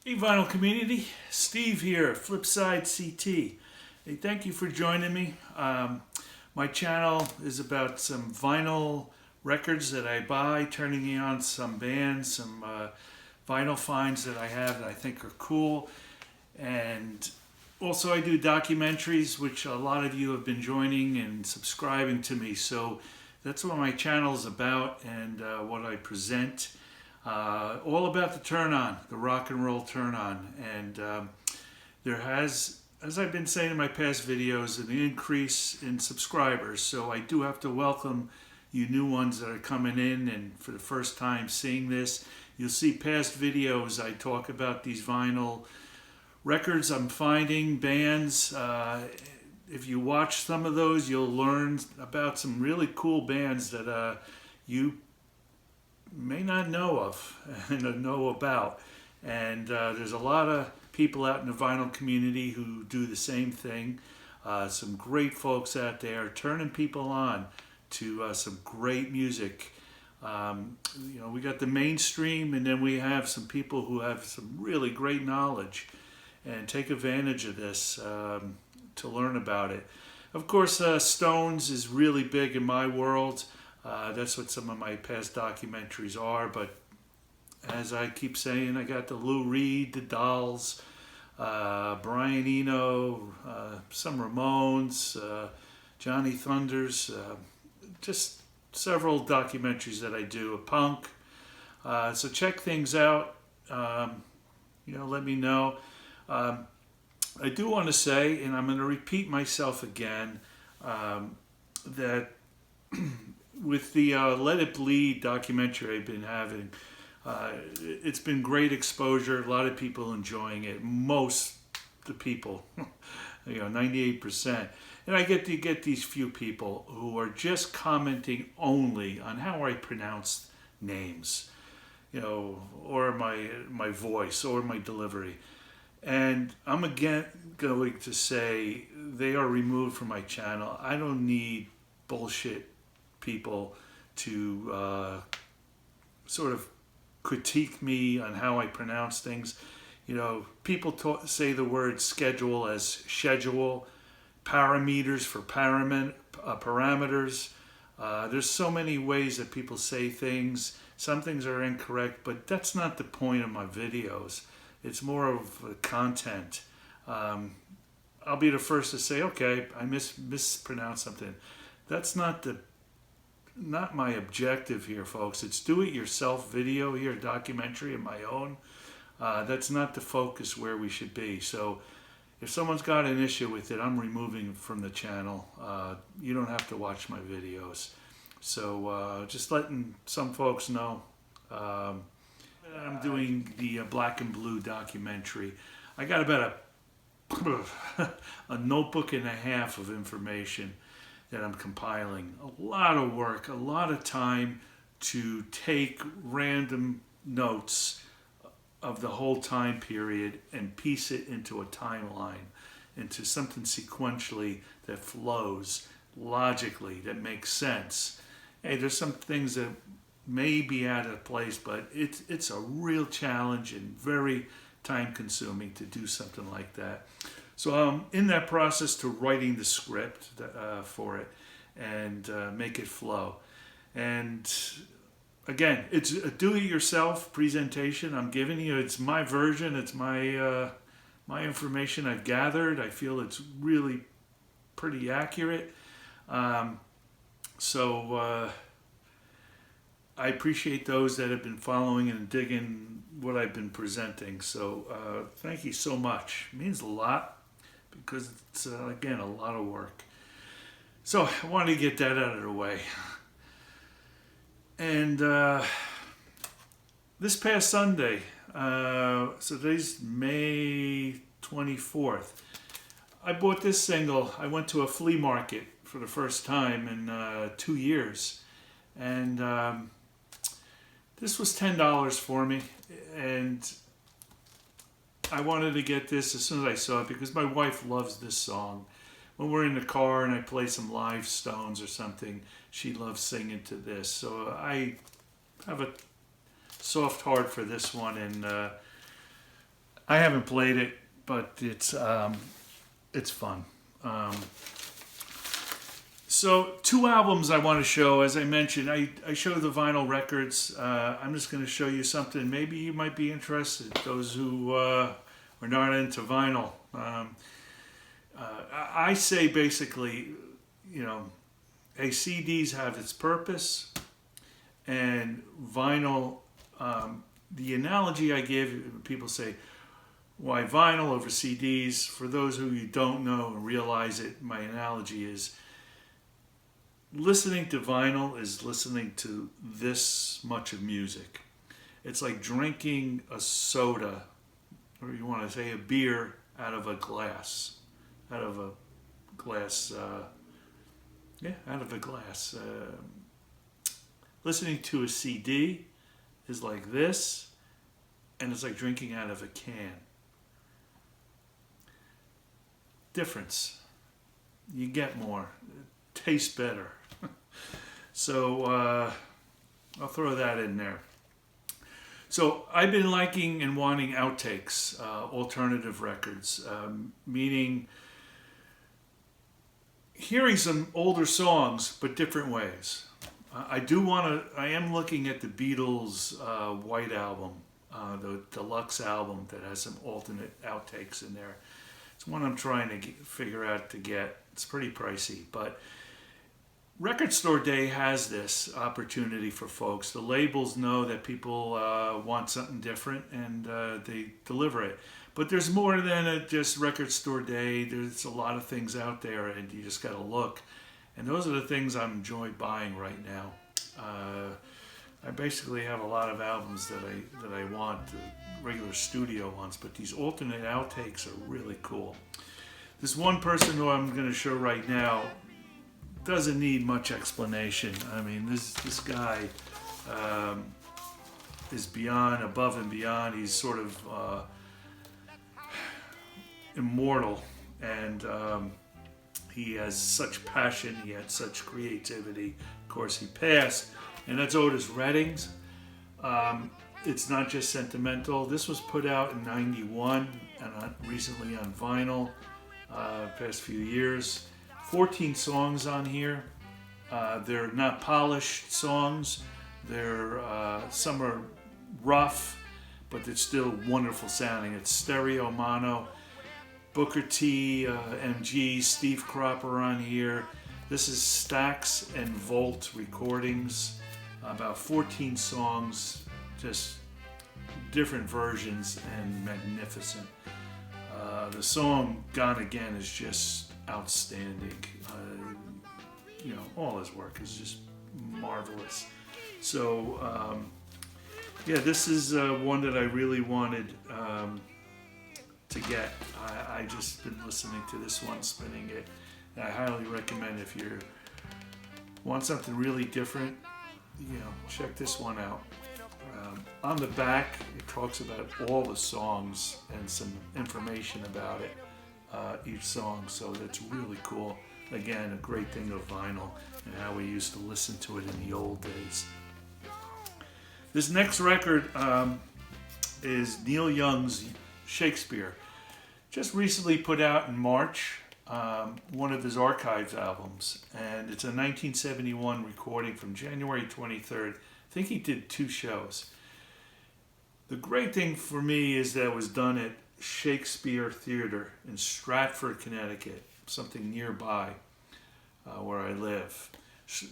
Hey vinyl community, Steve here, FlipSideCT. Hey, thank you for joining me. My channel is about some vinyl records that I buy, turning on some bands, some vinyl finds that I have that I think are cool. And also I do documentaries, which a lot of you have been joining and subscribing to me. So that's what my channel is about and what I present. All about the turn on, the rock and roll turn on. And there has, as I've been saying in my past videos, an increase in subscribers. So I do have to welcome you new ones that are coming in and for the first time seeing this. You'll see past videos I talk about these vinyl records I'm finding, bands. If you watch some of those, you'll learn about some really cool bands that you may not know of and know about. And there's a lot of people out in the vinyl community who do the same thing. Some great folks out there turning people on to some great music. You know, we got the mainstream, and then we have some people who have some really great knowledge and take advantage of this to learn about it. Of course, Stones is really big in my world. That's what some of my past documentaries are, but as I keep saying, I got the Lou Reed, the Dolls, Brian Eno, some Ramones, Johnny Thunders, just several documentaries that I do, a punk. So check things out, you know, let me know. I do want to say, and I'm going to repeat myself again, that with the Let It Bleed documentary I've been having, it's been great exposure, a lot of people enjoying it, most the people, you know, 98%. And I get to get these few people who are just commenting only on how I pronounce names, you know, or my voice or my delivery. And I'm again going to say they are removed from my channel. I don't need bullshit people to sort of critique me on how I pronounce things. You know, people say the word schedule as schedule, parameters for parameters. There's so many ways that people say things. Some things are incorrect, but that's not the point of my videos. It's more of content. I'll be the first to say, okay, I mispronounced something. That's not my objective here, folks. It's do-it-yourself video here, documentary of my own. That's not the focus where we should be. So if someone's got an issue with it, I'm removing it from the channel. You don't have to watch my videos. So just letting some folks know. I'm doing the Black and Blue documentary. I got about a notebook and a half of information that I'm compiling. A lot of work, a lot of time to take random notes of the whole time period and piece it into a timeline, into something sequentially that flows logically, that makes sense. Hey, there's some things that may be out of place, but it's a real challenge and very time consuming to do something like that. So I'm in that process to writing the script for it and make it flow. And again, it's a do-it-yourself presentation I'm giving you. It's my version. It's my information I've gathered. I feel it's really pretty accurate. So I appreciate those that have been following and digging what I've been presenting. So thank you so much. It means a lot because it's, again, a lot of work. So I wanted to get that out of the way. And this past Sunday, so today's May 24th, I bought this single. I went to a flea market for the first time in 2 years. And this was $10 for me, and I wanted to get this as soon as I saw it because my wife loves this song. When we're in the car and I play some live Stones or something, she loves singing to this. So I have a soft heart for this one, and I haven't played it, but it's fun. So 2 albums I want to show. As I mentioned, I show the vinyl records. I'm just going to show you something. Maybe you might be interested, those who are not into vinyl. I say basically, hey, CDs have its purpose, and vinyl, the analogy I give, people say, why vinyl over CDs? For those who you don't know and realize it, my analogy is listening to vinyl is listening to this much of music. It's like drinking a soda, or you want to say a beer, out of a glass. Out of a glass. Listening to a CD is like this, and it's like drinking out of a can. Difference. You get more. It tastes better. So I'll throw that in there. So I've been liking and wanting outtakes, alternative records, meaning hearing some older songs, but different ways. I am looking at the Beatles' White Album, the deluxe album that has some alternate outtakes in there. It's one I'm trying to figure out to get. It's pretty pricey, but Record Store Day has this opportunity for folks. The labels know that people want something different, and they deliver it. But there's more than just Record Store Day. There's a lot of things out there, and you just got to look. And those are the things I'm enjoying buying right now. I basically have a lot of albums that I want, regular studio ones, but these alternate outtakes are really cool. This one person who I'm going to show right now doesn't need much explanation. I mean, this guy is above and beyond. He's sort of immortal, and he has such passion. He had such creativity. Of course, he passed, and that's Otis Redding's. It's not just sentimental. This was put out in '91 and recently on vinyl. Past few years. 14 songs on here. They're not polished songs. Some are rough, but they're still wonderful sounding. It's stereo mono. Booker T, MG, Steve Cropper on here. This is Stax and Volt recordings. About 14 songs, just different versions and magnificent. The song Gone Again is just outstanding. All his work is just marvelous. So, this is one that I really wanted to get. I just been listening to this one, spinning it. And I highly recommend if you want something really different, check this one out. On the back, it talks about all the songs and some information about it, each song, so that's really cool. Again, a great thing of vinyl and how we used to listen to it in the old days. This next record is Neil Young's Shakespeare. Just recently put out in March, one of his archives albums, and it's a 1971 recording from January 23rd. I think he did 2 shows. The great thing for me is that it was done at Shakespeare Theater in Stratford, Connecticut, something nearby where I live.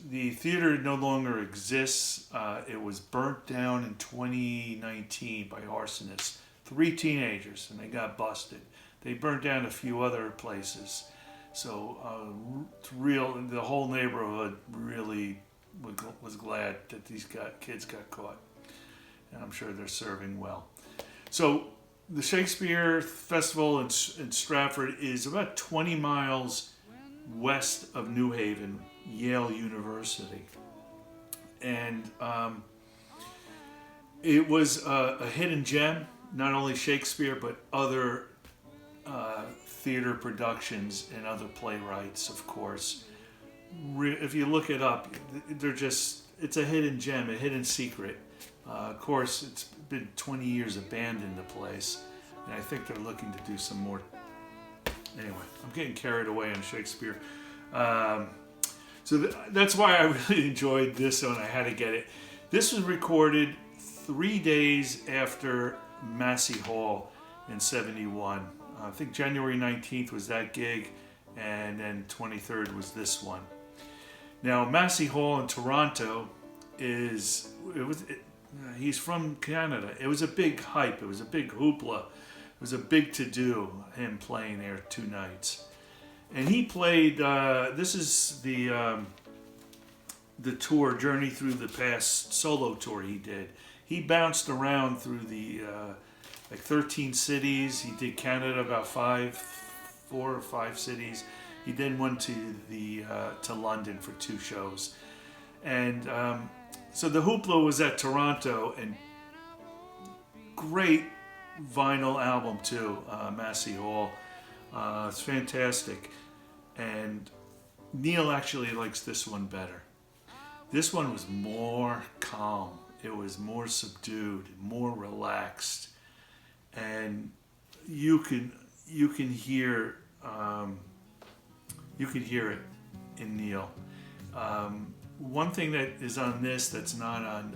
The theater no longer exists. It was burnt down in 2019 by arsonists. 3 teenagers, and they got busted. They burnt down a few other places. So the whole neighborhood really was glad that these kids got caught. And I'm sure they're serving well. So the Shakespeare Festival in Stratford is about 20 miles west of New Haven, Yale University. And it was a hidden gem, not only Shakespeare, but other theater productions and other playwrights, of course. If you look it up, it's a hidden gem, a hidden secret. Of course, it's been 20 years abandoned, the place. and I think they're looking to do some more. Anyway, I'm getting carried away on Shakespeare. So that's why I really enjoyed this one. I had to get it. This was recorded 3 days after Massey Hall in '71. I think January 19th was that gig, and then 23rd was this one. Now, Massey Hall in Toronto he's from Canada. It was a big hype. It was a big hoopla. It was a big to-do, him playing there 2 nights. And he played, this is the tour, Journey Through the Past solo tour he did. He bounced around through the, like 13 cities. He did Canada about 4 or 5 cities. He then went to London for 2 shows. And so the hoopla was at Toronto, and great vinyl album too, Massey Hall. It's fantastic. And Neil actually likes this one better. This one was more calm. It was more subdued, more relaxed, and you can hear it in Neil. One thing that is on this that's not on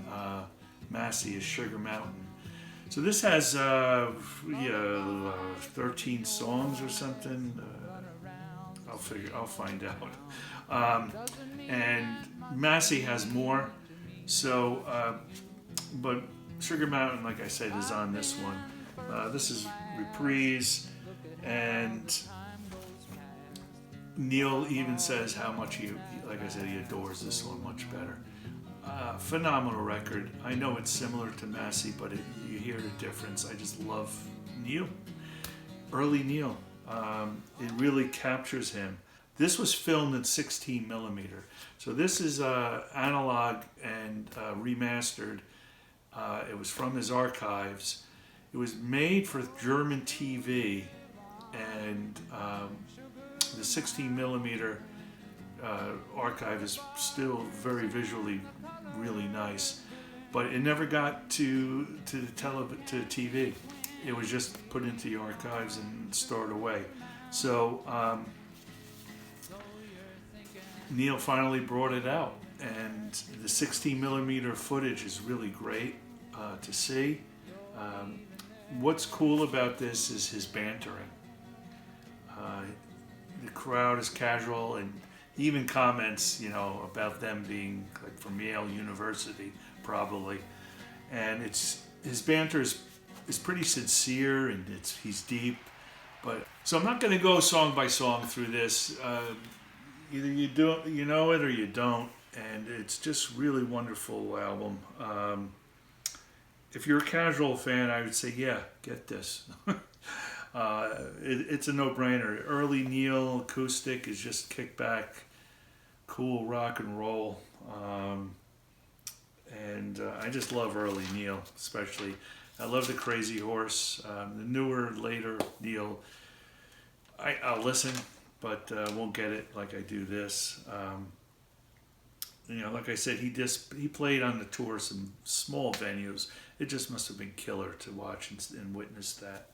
Massey is Sugar Mountain. So this has 13 songs or something. I'll find out. And Massey has more. So, but Sugar Mountain, like I said, is on this one. This is Reprise, and Neil even says how much like I said, he adores this one much better. Phenomenal record. I know it's similar to Massey, but you hear the difference. I just love Neil. Early Neil. It really captures him. This was filmed in 16 millimeter. So this is analog and remastered. It was from his archives. It was made for German TV, and the 16 millimeter archive is still very visually really nice, but it never got to TV. It was just put into the archives and stored away. So Neil finally brought it out, and the 16 millimeter footage is really great to see. What's cool about this is his bantering. The crowd is casual, and he even comments, about them being like from Yale University, probably. And his banter is pretty sincere, and he's deep. But so I'm not going to go song by song through this. Either you know it or you don't, and it's just really wonderful album. If you're a casual fan, I would say, yeah, get this. It's a no-brainer. Early Neil acoustic is just kick back, cool rock and roll, and I just love early Neil, especially. I love the Crazy Horse. The newer, later Neil, I'll listen, but won't get it like I do this. Like I said, he played on the tour some small venues. It just must have been killer to watch and witness that.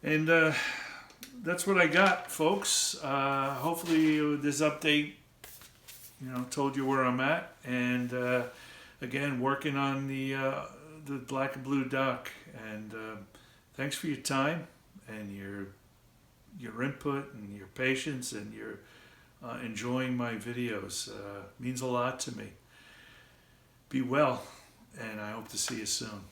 And that's what I got, folks. Hopefully this update, told you where I'm at. And again, working on the Black and Blue Duck. And thanks for your time and your input and your patience and your enjoying my videos. Means a lot to me. Be well, and I hope to see you soon.